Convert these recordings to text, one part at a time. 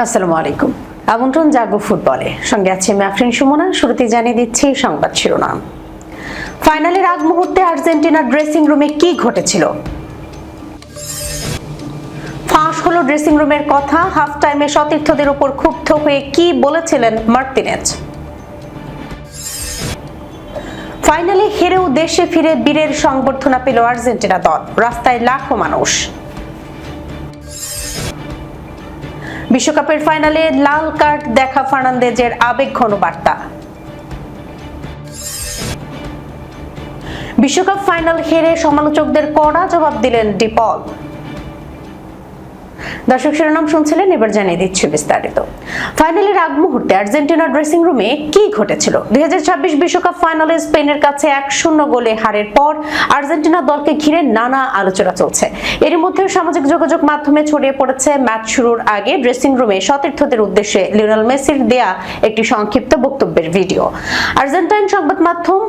আসসালামু আলাইকুম। আমন্ত্রণ জাগো ফুটবলে, সঙ্গে আছে আমি আফরিন সুমনা। শুরুতে জানিয়ে দিচ্ছি সংবাদ শিরোনাম। ফাইনালের আগ মুহূর্তে আর্জেন্টিনার ড্রেসিং রুমে কি ঘটেছিল? ফাঁস হলো ড্রেসিং রুমের কথা। হাফ টাইমে সতীর্থদের উপর ক্ষুব্ধ হয়ে কি বলেছিলেন মার্তিনেজ? ফাইনালে হেরেও দেশে ফিরে বীরের সংবর্ধনা পেল আর্জেন্টিনা দল, রাস্তায় লাখো মানুষ। বিশ্বকাপের ফাইনালে লাল কার্ড দেখা ফার্নান্দেজের আবেগঘন বার্তা। বিশ্বকাপ ফাইনাল হেরে সমালোচকদের কড়া জবাব দিলেন ডিপল। দর্শক শিরোনাম শুনছিলেন, এবার জানিয়ে দিচ্ছি বিস্তারিত। ফাইনালের আগ মুহূর্তে আর্জেন্টিনার ড্রেসিং রুমে কি ঘটেছিল? 2026 বিশ্বকাপ ফাইনালে স্পেনের কাছে 1-0 গোলে হারের পর আর্জেন্টিনা দলকে ঘিরে নানা আলোচনা চলছে। এরই মধ্যে সামাজিক যোগাযোগ মাধ্যমে ছড়িয়ে পড়েছে ম্যাচ শুরুর আগে ড্রেসিং রুমে সতীর্থদের উদ্দেশ্যে লিওনেল মেসির দেয়া একটি সংক্ষিপ্ত বক্তব্যের ভিডিও। আর্জেন্টাইন সংবাদ মাধ্যম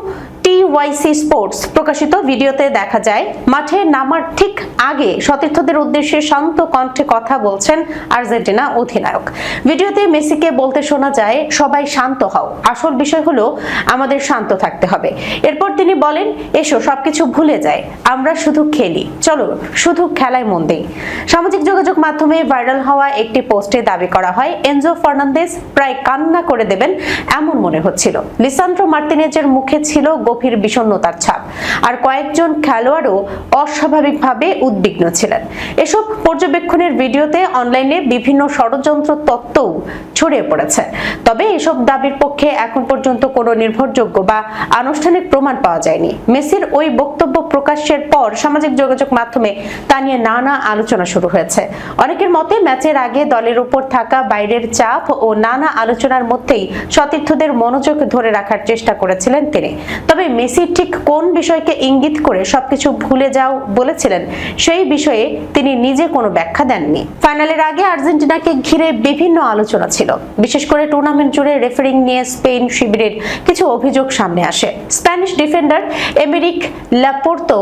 টিওয়াইসি স্পোর্টস প্রকাশিত ভিডিওতে দেখা যায়, মাঠে নামার ঠিক আগে সতীর্থদের উদ্দেশ্যে শান্ত কণ্ঠে কথা বলছেন আর্জেন্টিনা অধিনায়ক। ভিডিওতে মেসিকে বলতে শোনা যায়, সবাই শান্ত হও, আসল বিষয় হলো আমাদের শান্ত থাকতে হবে। এরপর তিনি বলেন, এসো সবকিছু ভুলে যায়, আমরা শুধু খেলি, চলো শুধু খেলায় মন দেই। সামাজিক যোগাযোগ মাধ্যমে ভাইরাল হওয়া একটি পোস্টে দাবি করা হয়, এনজো ফার্নান্দেজ প্রায় কান্না করে দেবেন এমন মনে হচ্ছিল। লিসান্দ্রো মার্তিনেজের মুখে ছিল গভীর বিষণ্ণতার ছাপ, আর কয়েকজন খেলোয়াড়ও অস্বাভাবিকভাবে উদ্বিগ্ন ছিলেন। এসব পর্যবেক্ষণের ভিডিওতে অনলাইনে বিভিন্ন ষড়যন্ত্র তত্ত্বও ছড়িয়ে পড়েছে। তবে এসব দাবির পক্ষে এখন পর্যন্ত কোনো নির্ভরযোগ্য বা আনুষ্ঠানিক প্রমাণ পাওয়া যায়নি। মেসির ওই বক্তব্য প্রকাশের পর সামাজিক যোগাযোগ মাধ্যমে তা নিয়ে নানা আলোচনা শুরু হয়েছে। অনেকের মতে ম্যাচের আগে দলের উপর থাকা বাইরের চাপ ও নানা আলোচনার মধ্যেই সতীর্থদের মনোযোগ ধরে রাখার চেষ্টা করেছিলেন তিনি। তবে মেসি ঠিক কোন বিষয়কে ইঙ্গিত করে সবকিছু ভুলে যাও বলেছিলেন, সেই বিষয়ে তিনি নিজে কোনো ব্যাখ্যা দেননি। ফাইনালের আগে আর্জেন্টিনাকে ঘিরে বিভিন্ন আলোচনা ছিল, বিশেষ করে টুর্নামেন্ট জুড়ে রেফারিং নিয়ে স্পেন শিবিরের কিছু অভিযোগ সামনে আসে। স্প্যানিশ ডিফেন্ডার এমেরিক ল্যাপোর্তো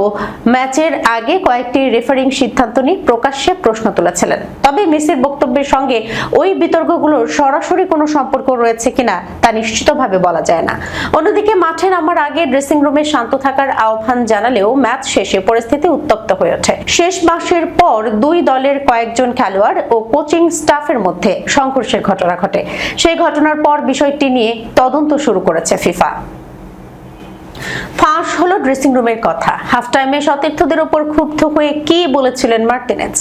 ম্যাচের আগে কয়েকটি রেফারিং সিদ্ধান্ত নিয়ে প্রকাশ্যে প্রশ্ন তুলেছিলেন। তবে মেসির বক্তব্যের সঙ্গে ওই বিতর্কগুলোর সরাসরি কোনো সম্পর্ক রয়েছে কিনা তা নিশ্চিতভাবে বলা যায় না। অন্যদিকে মাঠে নামার আগে ড্রেসিং রুমে শান্ত থাকার আহ্বান জানালেও ম্যাচ শেষে পরিস্থিতি উত্তপ্ত হয়ে ওঠে। শেষ মাসের পর দুই দলের কয়েকজন খেলোয়াড় ও কোচিং স্টাফের মধ্যে সংঘর্ষের ঘটনা ঘটে। সেই ঘটনার পর বিষয়টি নিয়ে তদন্ত শুরু করেছে ফিফা। ফাঁস হলো ড্রেসিং রুমের কথা। হাফ টাইমে সতীর্থদের উপর ক্ষুব্ধ হয়ে কি বলেছিলেন মার্তিনেজ?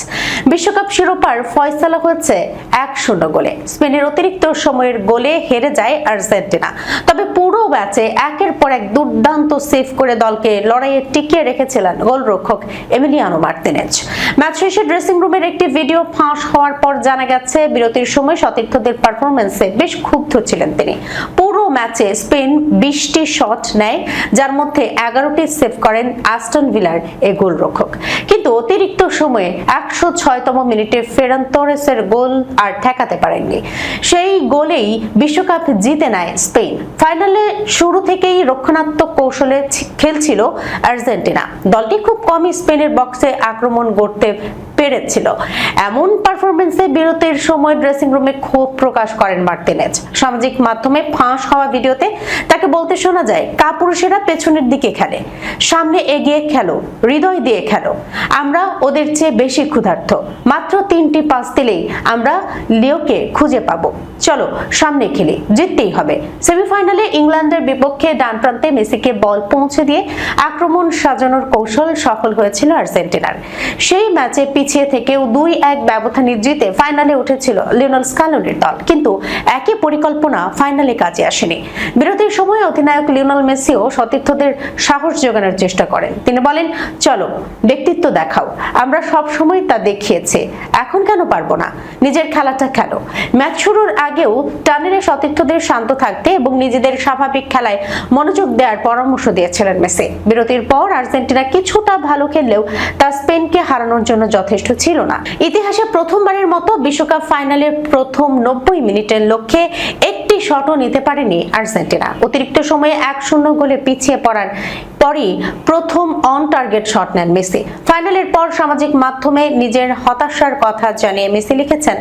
বিশ্বকাপ শিরোপার ফয়সালা হয়েছে 1-0 গোলে। স্পেনের অতিরিক্ত সময়ের গোলে হেরে যায় আর্জেন্টিনা। তবে পুরো ম্যাচে একের পর এক দুর্দান্ত সেভ করে দলকে লড়াইয়ে টিকিয়ে রেখেছিলেন গোলরক্ষক এমিলিয়ানো মার্তিনেজ। ম্যাচ শেষে ড্রেসিং রুমের একটি ভিডিও ফাঁস হওয়ার পর জানা গেছে, বিরতির সময় সতীর্থদের পারফরম্যান্সে বেশ ক্ষুব্ধ ছিলেন তিনি। পুরো ম্যাচে স্পেন 20টি শট নেয়, যার মধ্যে 11টি সেভ করেন অ্যাস্টন ভিলার এই গোলরক্ষক। কিন্তু অতিরিক্ত সময়ে 106তম মিনিটে ফেরান তোরেসের গোল আর ঠেকাতে পারেননি। সেই গোলেই বিশ্বকাপ জিতে নেয় স্পেন। ফাইনালে শুরু থেকেই রক্ষণাত্মক কৌশলে খেলছিল আর্জেন্টিনা। দলটি খুব কমই স্পেনের বক্সে আক্রমণ গড়তে পেরেছিল। এমন পারফরমেন্সে বিরতির সময় ড্রেসিং রুমে ক্ষোভ প্রকাশ করেন মার্তিনেজ। সামাজিক মাধ্যমে ফাঁস হওয়া ভিডিওতে তাকে বলতে শোনা যায়, কাপুরুষেরা পেছনের দিকে খেলে, সামনে এগিয়ে খেলো, হৃদয় দিয়ে খেলো, আমরা ওদের চেয়ে বেশি ক্ষুধার্ত, মাত্র 3টি পাস দিলেই আমরা লিওকে খুঁজে পাবো, চলো সামনে খেলি, জিততেই হবে। সেমিফাইনালে ইংল্যান্ডের বিপক্ষে ডান প্রান্তে মেসিকে বল পৌঁছে দিয়ে আক্রমণ সাজানোর কৌশল সফল হয়েছিল আর্জেন্টিনার। সেই ম্যাচে পিছিয়ে থেকেও 2-1 ব্যবধানে জিতে ফাইনালে উঠেছিল লিওনেল স্ক্যালোনির দল, কিন্তু একই পরিকল্পনা ফাইনালে কাজে আসেনি। বিরতির সময় অধিনায়ক লিওনেল মেসিও সতীর্থদের সাহস জোগানোর চেষ্টা করেন। তিনি বলেন, চলো ব্যক্তিত্ব দেখাও, আমরা সব সময় তা দেখিয়েছি, এখন কেন পারবো না, নিজের খেলাটা খেলো। ম্যাচ শুরুর আগেও টানেলে সতীর্থদের শান্ত থাকতে এবং নিজেদের স্বাভাবিক খেলায় মনোযোগ দেওয়ার পরামর্শ দিয়েছিলেন মেসি। বিরতির পর আর্জেন্টিনা কিছুটা ভালো খেললেও তা স্পেনকে হারানোর জন্য যথেষ্ট ছিল না। ইতিহাসে প্রথমবারের মতো বিশ্বকাপ ফাইনালের প্রথম 90 মিনিটের লক্ষ্যে একটি শটও নিতে পারেনি আর্জেন্টিনা। অতিরিক্ত সময়ে 1-0 গোলে পিছিয়ে পড়ার পরই প্রথম অন টার্গেট শট নেন মেসি। ফাইনালের পর সামাজিক মাধ্যমে নিজের হতাশার কথা জানিয়ে মেসি লিখেছেন,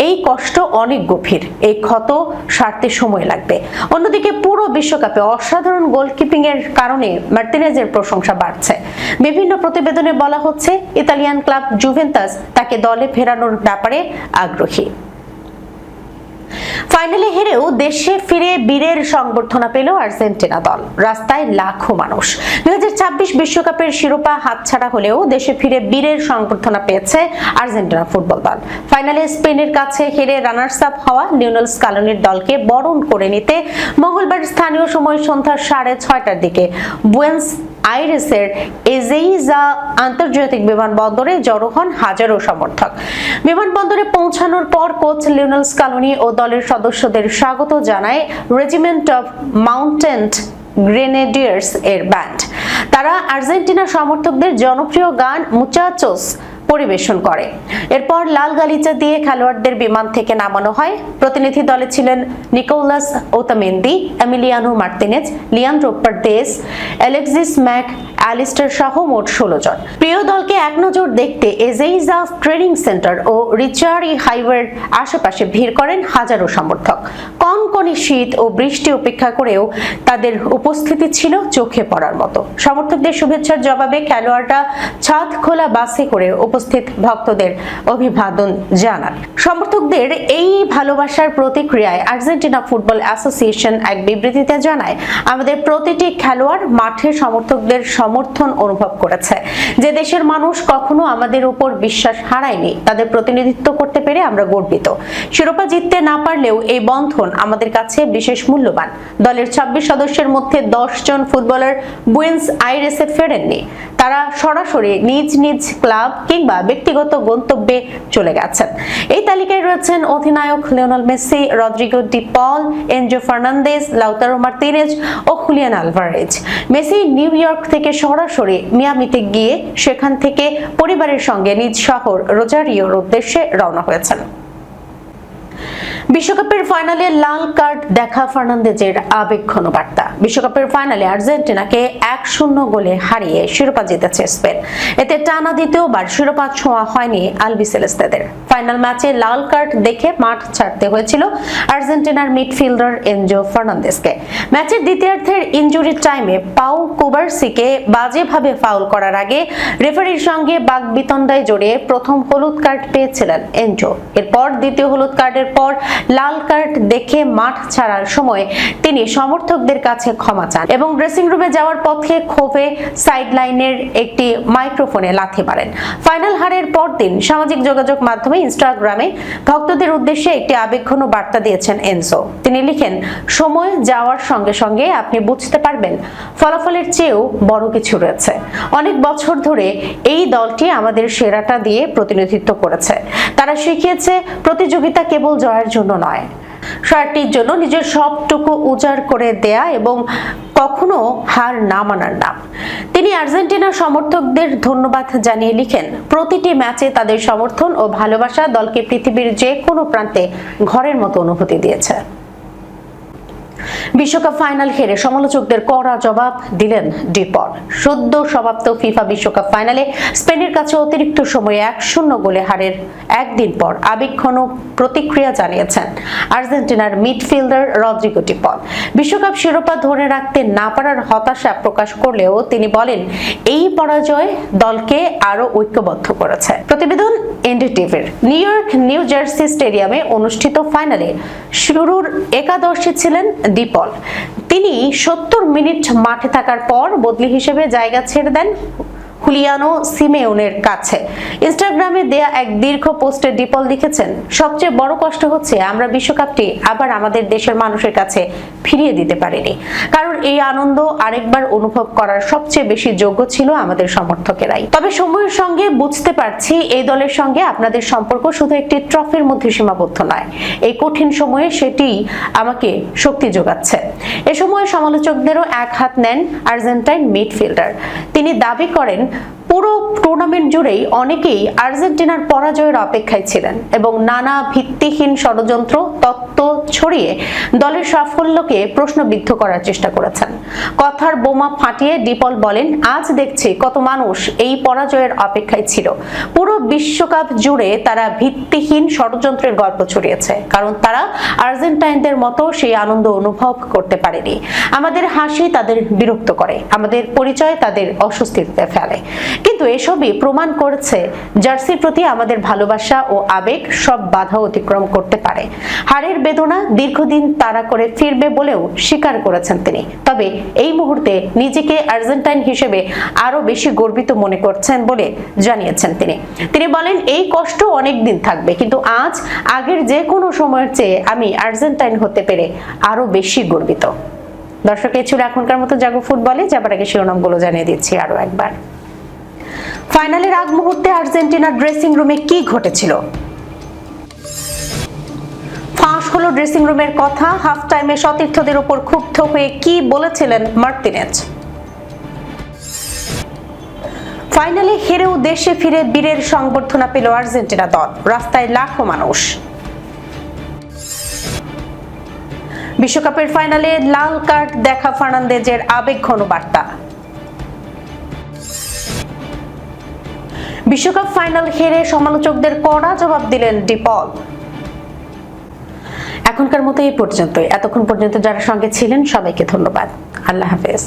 এই কষ্ট অনেক গভীর, এই ক্ষত সারতে সময় লাগবে। অন্যদিকে পুরো বিশ্বকাপে অসাধারণ গোলকিপিং এর কারণে মার্তিনেজের প্রশংসা বাড়ছে। বিভিন্ন প্রতিবেদনে বলা হচ্ছে ইতালিয়ান ক্লাব জুভেন্টাস তাকে দলে ফেরানোর ব্যাপারে আগ্রহী। ফাইনালে হেরেও দেশে ফিরে বীরের সংবর্ধনা পেল আর্জেন্টিনা দল। রাস্তায় লাখো মানুষ। 2026 বিশ্বকাপের শিরোপা হাতছাড়া হলেও দেশে ফিরে বীরের সংবর্ধনা পেয়েছে আর্জেন্টিনা ফুটবল দল। ফাইনালে স্পেনের কাছে হেরে রানার্স আপ হওয়া লিওনেল স্কালোনির দলকে বরণ করে নিতে মঙ্গলবার স্থানীয় সময় সন্ধ্যা 6:30টার দিকে বুয়েনস আইরেসের এজেইজা আন্তর্জাতিক বিমানবন্দরে জড়ো হন হাজারো সমর্থক। বিমানবন্দরে পৌঁছানোর পর কোচ লিওনেল স্কালোনি ও দলের সদস্যদের স্বাগত জানায় রেজিমেন্ট অফ মাউন্টেন গ্রেনেডিয়ার্স এর ব্যান্ড। তারা আর্জেন্টিনা সমর্থকদের জনপ্রিয় গান মুচাচোস পরিবেশন করে। এরপর লাল গালিচা দিয়ে খেলোয়াড়দের বিমান থেকে নামানো হয়। প্রতিনিধি দলে ছিলেন Nicolas Otamendi, Emiliano Martinez, Leandro Paredes, Alexis Mac Allister সহ মোট 16 জন। প্রিয় দলকে এক নজর দেখতে এজেইজা ট্রেনিং সেন্টার ও রিচারি হাইওয়ের আশেপাশে ভিড় করেন হাজারো সমর্থক। কনকনে শীত ও বৃষ্টি উপেক্ষা করেও তাদের উপস্থিতি ছিল চোখে পড়ার মতো। সমর্থকদের শুভেচ্ছার জবাবে খেলোয়াড়রা ছাদ খোলা বাসে করে উপস্থিত ভক্তদের অভিবাদন জানান। সমর্থকদের এই ভালোবাসার প্রতিক্রিয়ায় আর্জেন্টিনা ফুটবল অ্যাসোসিয়েশন এক বিবৃতিতে জানায়, আমাদের প্রতিটি খেলোয়াড় মাঠে সমর্থকদের সমর্থন অনুভব করেছে। যে দেশের মানুষ কখনো আমাদের উপর বিশ্বাস হারায়নি, তাদের প্রতিনিধিত্ব করতে পেরে আমরা গর্বিত। শিরোপা জিততে না পারলেও এই বন্ধন আমাদের কাছে বিশেষ মূল্যবান। দলের 26 সদস্যের মধ্যে 10 জন ফুটবলার বুয়েনস আইরেসে ফেরেননি। তারা সরাসরি নিজ নিজ ক্লাব কিংবা ব্যক্তিগত গন্তব্যে চলে গেছেন। এই তালিকায় রয়েছেন অধিনায়ক Lionel Messi, Rodrigo De Paul, Enzo Fernandez, Lautaro Martinez ও Julian Alvarez. Messi New York থেকে সরাসরি মিয়ামিতে গিয়ে সেখান থেকে পরিবারের সঙ্গে নিজ শহর রোজারিওর উদ্দেশ্যে রওনা হয়েছেন। বিশ্বকাপের ফাইনালে লাল কার্ড দেখা ফার্নান্দেজের আবেগঘন বার্তা। বিশ্বকাপের ফাইনালে আর্জেন্টিনাকে 1-0 গোলে হারিয়ে শিরোপা জিতেছে স্পেন। এতে টানা দ্বিতীয়বার শিরোপা ছোঁয়া হয়নি আলবিসেলেস্তেদের। ফাইনাল ম্যাচে লাল কার্ড দেখে মাঠ ছাড়তে হয়েছিল আর্জেন্টিনার মিডফিল্ডার এনজো ফার্নান্দেজকে। ম্যাচের দ্বিতীয়ার্ধের ইনজুরি টাইমে পাউ কুবারসিকে বাজেভাবে ফাউল করার আগে রেফারির সঙ্গে বাকবিতণ্ডায় জড়িয়ে প্রথম হলুদ কার্ড পেয়েছিলেন এনজো। এরপর দ্বিতীয় হলুদ কার্ডের পর লাল কার্ড দেখে মাঠ ছাড়ার সময় তিনি সমর্থকদের কাছে ক্ষমা চান এবং ড্রেসিং রুমে যাওয়ার পথে ক্ষোভে সাইডলাইনের একটি মাইক্রোফোনে লাথি মারেন। ফাইনাল হারের পরদিন সামাজিক যোগাযোগ মাধ্যমে ইনস্টাগ্রামে ভক্তদের উদ্দেশ্যে একটি আবেগঘন বার্তা দিয়েছেন এনজো। তিনি লিখেন, সময় যাওয়ার সঙ্গে সঙ্গে আপনি বুঝতে পারবেন ফলাফলের চেয়েও বড় কিছু রয়েছে। অনেক বছর ধরে এই দলটি আমাদের সেরাটা দিয়ে প্রতিনিধিত্ব করেছে। তারা শিখিয়েছে প্রতিযোগিতা কেবল জয়ের জন্য নয়, সারটির জন্য নিজের সবটুকু উজাড় করে দেয়া এবং কখনো হার না মানার নাম। তিনি আর্জেন্টিনা সমর্থকদের ধন্যবাদ জানিয়ে লিখেন, প্রতিটি ম্যাচে তাদের সমর্থন ও ভালোবাসা দলকে পৃথিবীর যে কোনো প্রান্তে ঘরের মতো অনুভূতি দিয়েছে। বিশ্বকাপ ফাইনাল হেরে সমালোচকদের কড়া জবাব দিলেন ডি পল। সদ্য সমাপ্ত ফিফা বিশ্বকাপ ফাইনালে স্পেনের কাছে অতিরিক্ত সময়ে 1-0 গোলে হারের একদিন পর আবেগঘন প্রতিক্রিয়া জানিয়েছেন আর্জেন্টিনার মিডফিল্ডার রদ্রিগো ডি পল। বিশ্বকাপ শিরোপা ধরে রাখতে না পারার হতাশা প্রকাশ করলেও তিনি বলেন, এই পরাজয় দলকে আরো ঐক্যবদ্ধ করেছে। প্রতিবেদন এনডিটিভির। নিউ ইয়র্ক নিউ জার্সি স্টেডিয়ামে অনুষ্ঠিত ফাইনালে শুরুর একাদশে ছিলেন ডি পল। তিনি 70 মিনিট মাঠে থাকার পর বদলি হিসেবে জায়গা ছেড়ে দেন হুলিয়ানো সিমেওনের কাছে। ইনস্টাগ্রামে দেয়া এক দীর্ঘ পোস্টে ডি পল লিখেছেন, সবচেয়ে বড় কষ্ট হচ্ছে আমরা বিশ্বকাপটি আবার আমাদের দেশের মানুষের কাছে ফিরিয়ে দিতে পারিনি, কারণ এই আনন্দ আরেকবার অনুভব করার সবচেয়ে বেশি যোগ্য ছিল আমাদের সমর্থকেরাই। তবে সময়ের সঙ্গে বুঝতে পারছি এই দলের সঙ্গে আপনাদের সম্পর্ক শুধু একটি ট্রফির মধ্যে সীমাবদ্ধ নয়। এই কঠিন সময়ে সেটি আমাকে শক্তি যোগাচ্ছে। এ সময় সমালোচকদেরও এক হাত নেন আর্জেন্টাইন মিডফিল্ডার। তিনি দাবি করেন, পুরো টুর্নামেন্ট জুড়েই অনেকেই আর্জেন্টিনার পরাজয়ের অপেক্ষায় ছিলেন এবং নানা ভিত্তিহীন ষড়যন্ত্র তত্ত্ব ছড়িয়ে দলের সাফল্যকে প্রশ্নবিদ্ধ করার চেষ্টা করেছেন। কথার বোমা ফাটিয়ে ডিপল বলেন, আজ দেখছি কত মানুষ এই পরাজয়ের অপেক্ষায় ছিল। পুরো বিশ্বকাপ জুড়ে তারা ভিত্তিহীন ষড়যন্ত্রের গল্প ছড়িয়েছে, কারণ তারা আর্জেন্টাইনদের মতো সেই আনন্দ অনুভব করতে পারেনি। আমাদের হাসি তাদের বিরক্ত করে, আমাদের পরিচয় তাদের অস্বস্তিতে ফেলে, কিন্তু এসবই প্রমাণ করেছে জার্সির প্রতি আমাদের ভালোবাসা ও আবেগ সব বাধা অতিক্রম করতে পারে। হারের বেদনা দীর্ঘদিন তাড়া করে ফিরবে বলেও স্বীকার করেছেন তিনি। তবে এই মুহূর্তে নিজেকে আর্জেন্টাইন হিসেবে আরো বেশি গর্বিত মনে করছেন বলে জানিয়েছেন তিনি বলেন, এই কষ্ট অনেক দিন থাকবে, কিন্তু আজ আগের যে কোনো সময়ের চেয়ে আমি আর্জেন্টাইন হতে পেরে আরো বেশি গর্বিত। দর্শক, এই ছিল এখনকার মতো জাগো ফুটবলে। যাবার আগে শিরোনামগুলো জানিয়ে দিচ্ছি আরো একবার। ফাইনালের আগ মুহূর্তে আর্জেন্টিনার ড্রেসিং রুমে কি ঘটেছিল? ফাঁস হলো ড্রেসিং রুমের কথা। হাফ টাইমে সতীর্থদের উপর ক্ষুব্ধ হয়ে কি বলেছিলেন মার্তিনেজ? ফাইনালে হেরেও দেশে ফিরে বীরের সংবর্ধনা পেল আর্জেন্টিনা দল, রাস্তায় লাখো মানুষ। বিশ্বকাপের ফাইনালে লাল কার্ড দেখা ফার্নান্দেজের আবেগঘন বার্তা। বিশ্বকাপ ফাইনাল হেরে সমালোচকদের কড়া জবাব দিলেন ডিপল। এখনকার মতো এই পর্যন্তই। এতক্ষণ পর্যন্ত যারা সঙ্গে ছিলেন সবাইকে ধন্যবাদ। আল্লাহ হাফেজ।